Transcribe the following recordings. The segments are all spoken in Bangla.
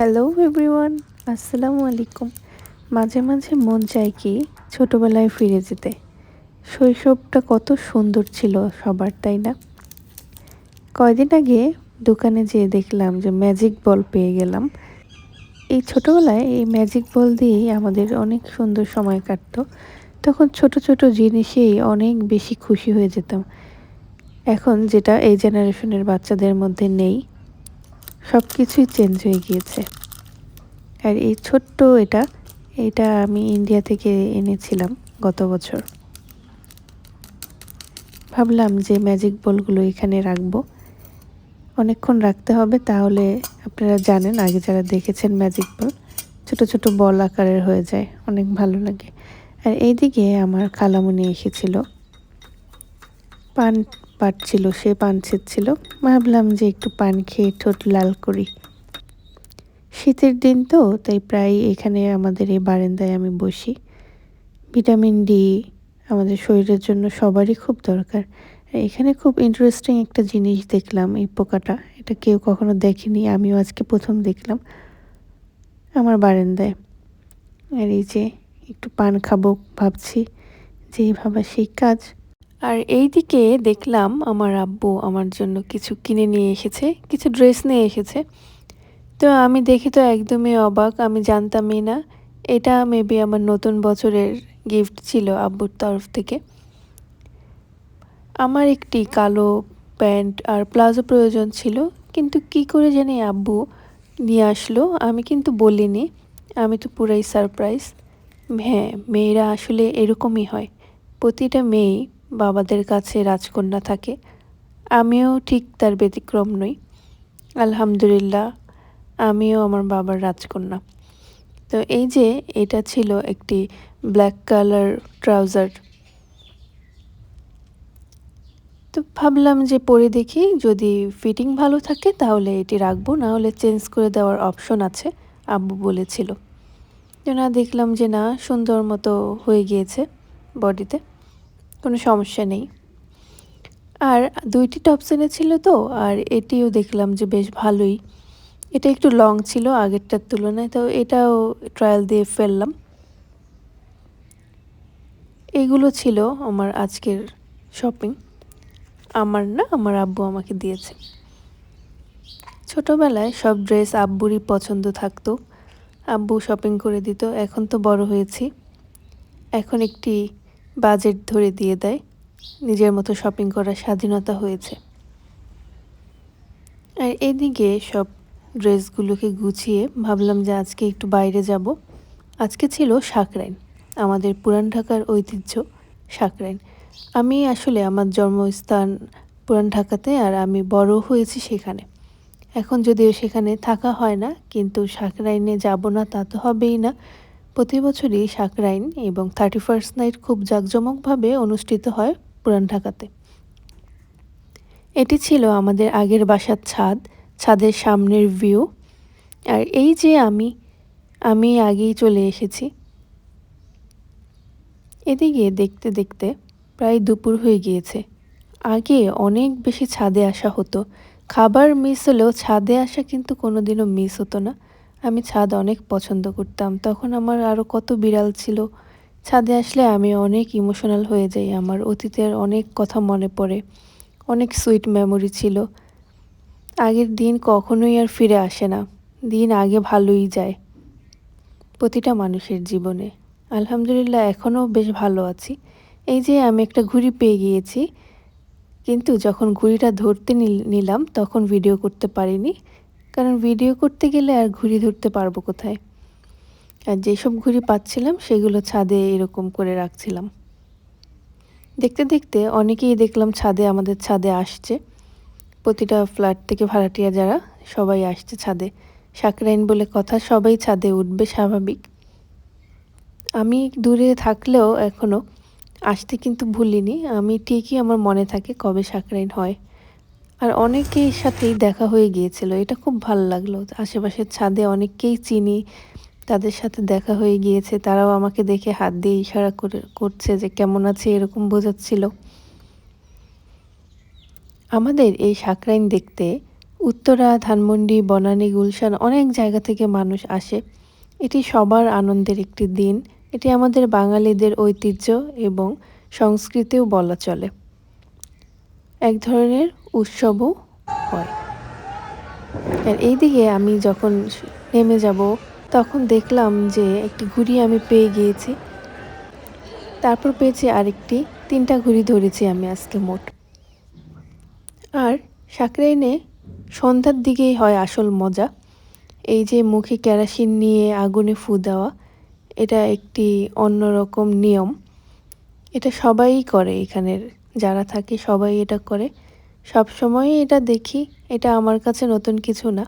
হ্যালো এভরিওয়ান, আসসালামু আলাইকুম। মাঝে মাঝে মন চায় কি ছোটবেলায় ফিরে যেতে। শৈশবটা কত সুন্দর ছিল সবার, তাই না? কয়দিন আগে দোকানে যেয়ে দেখলাম যে ম্যাজিক বল পেয়ে গেলাম। এই ছোটবেলায় এই ম্যাজিক বল দিয়েই আমাদের অনেক সুন্দর সময় কাটতো। তখন ছোট ছোট জিনিসেই অনেক বেশি খুশি হয়ে যেতাম। এখন যেটা এই জেনারেশনের বাচ্চাদের মধ্যে নেই, সব কিছুই চেঞ্জ হয়ে গিয়েছে। আর এই ছোট্ট এটা আমি ইন্ডিয়া থেকে এনেছিলাম গত বছর। ভাবলাম যে ম্যাজিক বলগুলো এখানে রাখবো, অনেকক্ষণ রাখতে হবে, তাহলে আপনারা জানেন আগে যারা দেখেছেন ম্যাজিক বল ছোট ছোট বল আকারের হয়ে যায়, অনেক ভালো লাগে। আর এইদিকে আমার খালামণি এসেছিল, পান পাড়ছিল, সে পান ছিঁড়ছিল। ভাবলাম যে একটু পান খেয়ে ঠোঁট লাল করি। শীতের দিন তো, তাই প্রায় এখানে আমাদের এই বারান্দায় আমি বসি। ভিটামিন ডি আমাদের শরীরের জন্য সবারই খুব দরকার। এখানে খুব ইন্টারেস্টিং একটা জিনিস দেখলাম, এই পোকাটা, এটা কেউ কখনো দেখেনি, আমিও আজকে প্রথম দেখলাম আমার বারান্দায়। আর এই যে একটু পান খাবো ভাবছি, যেই ভাবা সেই কাজ। আর এই দিকে দেখলাম আমার আব্বু আমার জন্য কিছু কিনে নিয়ে এসেছে, কিছু ড্রেস নিয়ে এসেছে। তো আমি দেখি তো একদমই অবাক, আমি জানতামই না। এটা মেবি আমার নতুন বছরের গিফট ছিল আব্বুর তরফ থেকে। আমার একটি কালো প্যান্ট আর প্লাজো প্রয়োজন ছিল, কিন্তু কি করে জানি আব্বু নিয়ে আসলো, আমি কিন্তু বলিনি। আমি তো পুরাই সারপ্রাইজ। হ্যাঁ, মেয়েরা আসলে এরকমই হয়। প্রতিটা মেয়েই বাবাদের কাছে রাজকন্যা থাকে। আমিও ঠিক তার ব্যতিক্রম নই। আলহামদুলিল্লাহ, আমিও আমার বাবার রাজকন্যা। তো এই যে এটা ছিল একটি ব্ল্যাক কালার ট্রাউজার। তো ভাবলাম যে পরে দেখি, যদি ফিটিং ভালো থাকে তাহলে এটি রাখবো, না হলে চেঞ্জ করে দেওয়ার অপশন আছে, আব্বু বলেছিল। তো না, দেখলাম যে না, সুন্দর মতো হয়ে গিয়েছে বডিতে, কোনো সমস্যা নেই। আর দুইটি টপস এনেছিল তো, আর এটিও দেখলাম যে বেশ ভালোই। এটা একটু লং ছিল আগেরটার তুলনায়, তো এটাও ট্রায়াল দিয়ে ফেললাম। এগুলো ছিল আমার আজকের শপিং। আমার না, আমার আব্বু আমাকে দিয়েছে। ছোটবেলায় সব ড্রেস আব্বুরই পছন্দ থাকতো, আব্বু শপিং করে দিত। এখন তো বড় হয়েছি, এখন একটি বাজেট ধরে দিয়ে দেয়, নিজের মতো শপিং করার স্বাধীনতা হয়েছে। আর এদিকে সব ড্রেসগুলোকে গুছিয়ে ভাবলাম যে আজকে একটু বাইরে যাব। আজকে ছিল সাকরাইন, আমাদের পুরান ঢাকার ঐতিহ্য সাকরাইন। আমি আসলে আমার জন্মস্থান পুরান ঢাকাতে, আর আমি বড় হয়েছি সেখানে। এখন যদিও সেখানে থাকা হয় না, কিন্তু সাকরাইনে যাব না তা তো হবেই না। প্রতি বছরই সাকরাইন এবং 31st নাইট খুব জাঁকজমকভাবে অনুষ্ঠিত হয় পুরান ঢাকাতে। এটি ছিল আমাদের আগের বাসার ছাদ, ছাদের সামনের ভিউ। আর এই যে আমি আগেই চলে এসেছি। এদিকে দেখতে দেখতে প্রায় দুপুর হয়ে গিয়েছে। আগে অনেক বেশি ছাদে আসা হতো, খাবার মিস হলেও ছাদে আসা কিন্তু কোনোদিনও মিস হতো না। আমি ছাদ অনেক পছন্দ করতাম, তখন আমার আরও কত বিড়াল ছিল। ছাদে আসলে আমি অনেক ইমোশনাল হয়ে যাই, আমার অতীতের অনেক কথা মনে পড়ে, অনেক সুইট মেমোরি ছিল। আগের দিন কখনোই আর ফিরে আসে না, দিন আগে ভালোই যায় প্রতিটা মানুষের জীবনে। আলহামদুলিল্লাহ, এখনও বেশ ভালো আছি। এই যে আমি একটা ঘুড়ি পেয়ে গিয়েছি, কিন্তু যখন ঘুড়িটা ধরতে নিলাম তখন ভিডিও করতে পারিনি, কারণ ভিডিও করতে গেলে আর ঘুড়ি ধরতে পারবো কোথায়। আর যেসব ঘুড়ি পাচ্ছিলাম সেগুলো ছাদে এরকম করে রাখছিলাম। দেখতে দেখতে অনেকেই দেখলাম ছাদে, আমাদের ছাদে আসছে। প্রতিটা ফ্ল্যাট থেকে ভাড়াটিয়া যারা, সবাই আসছে ছাদে। সাকরাইন বলে কথা, সবাই ছাদে উঠবে স্বাভাবিক। আমি দূরে থাকলেও এখনও আসতে কিন্তু ভুলিনি, আমি ঠিকই, আমার মনে থাকে কবে সাকরাইন হয়। আর অনেকের সাথেই দেখা হয়ে গিয়েছিল, এটা খুব ভালো লাগলো। আশেপাশের ছাদে অনেককেই চিনি, তাদের সাথে দেখা হয়ে গিয়েছে, তারাও আমাকে দেখে হাত দিয়ে ইশারা করছে যে কেমন আছে, এরকম বোঝাচ্ছিল। আমাদের এই সাকরাইন দেখতে উত্তরা, ধানমন্ডি, বনানী, গুলশান অনেক জায়গা থেকে মানুষ আসে। এটি সবার আনন্দের একটি দিন। এটি আমাদের বাঙালিদের ঐতিহ্য এবং সংস্কৃতিও বলা চলে। এক ধরনের উৎসবও হয়। আর এইদিকে আমি যখন নেমে যাব তখন দেখলাম যে একটি ঘুড়ি আমি পেয়ে গিয়েছি। তারপর পেয়েছি আরেকটি, ৩টা ঘুড়ি ধরেছি আমি আজকে মোট। আর সাকরাইনে সন্ধ্যার দিকেই হয় আসল মজা। এই যে মুখে কেরোসিন নিয়ে আগুনে ফু দেওয়া, এটা একটি অন্যরকম নিয়ম। এটা সবাই করে, এখানের যারা থাকে সবাই এটা করে। সবসময়ই এটা দেখি, এটা আমার কাছে নতুন কিছু না।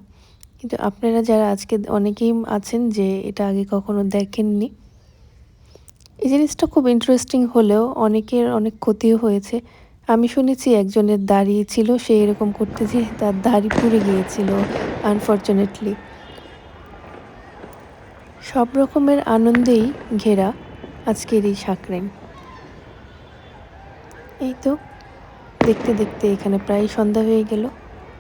কিন্তু আপনারা যারা আজকে অনেকেই আছেন যে এটা আগে কখনো দেখেননি। এই জিনিসটা খুব ইন্টারেস্টিং হলেও অনেকের অনেক ক্ষতিও হয়েছে। আমি শুনেছি একজনের দাড়ি ছিল, সে এরকম করতে যেয়ে তার দাড়ি পুড়ে গিয়েছিল আনফরচুনেটলি। সব রকমের আনন্দেই ঘেরা আজকের এই সাকরাইন। এই তো দেখতে দেখতে এখানে প্রায় সন্ধ্যা হয়ে গেল।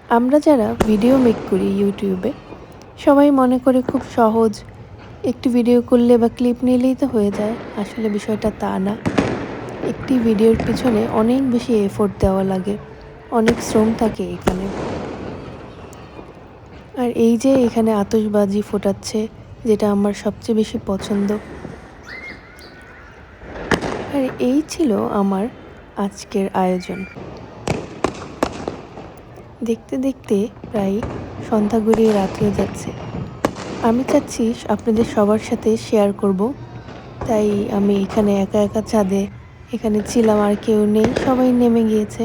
আমরা যারা ভিডিও মেক করি ইউটিউবে, সবাই মনে করে খুব সহজ, একটি ভিডিও করলে বা ক্লিপ নিলেই তো হয়ে যায়। আসলে বিষয়টা তা না। একটি ভিডিওর পিছনে অনেক বেশি এফোর্ট দেওয়া লাগে, অনেক শ্রম থাকে এখানে। আর এই যে এখানে আতশবাজি ফোটাচ্ছে, যেটা আমার সবচেয়ে বেশি পছন্দ। আর এই ছিল আমার আজকের আয়োজন। দেখতে দেখতে প্রায় সন্ধ্যা গড়িয়ে রাত হয়ে যাচ্ছে। আমি চাচ্ছি আপনাদের সবার সাথে শেয়ার করব, তাই আমি এখানে একা একা ছাদে এখানে ছিলাম, আর কেউ নেই, সবাই নেমে গিয়েছে।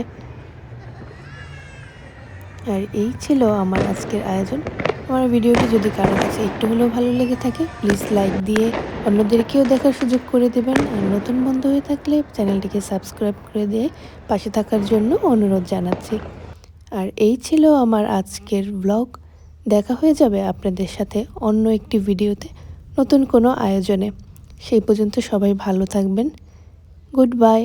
আর এই ছিল আমার আজকের আয়োজন। আমার ভিডিওটি যদি কারো কাছে একটু হলেও ভালো লেগে থাকে, প্লিজ লাইক দিয়ে অন্যদেরকেও দেখার সুযোগ করে দেবেন। আর নতুন বন্ধু হয়ে থাকলে চ্যানেলটিকে সাবস্ক্রাইব করে দিয়ে পাশে থাকার জন্য অনুরোধ জানাচ্ছি। আর এই ছিল আমার আজকের ব্লগ। দেখা হয়ে যাবে আপনাদের সাথে অন্য একটি ভিডিওতে, নতুন কোনো আয়োজনে। সেই পর্যন্ত সবাই ভালো থাকবেন। Good bye.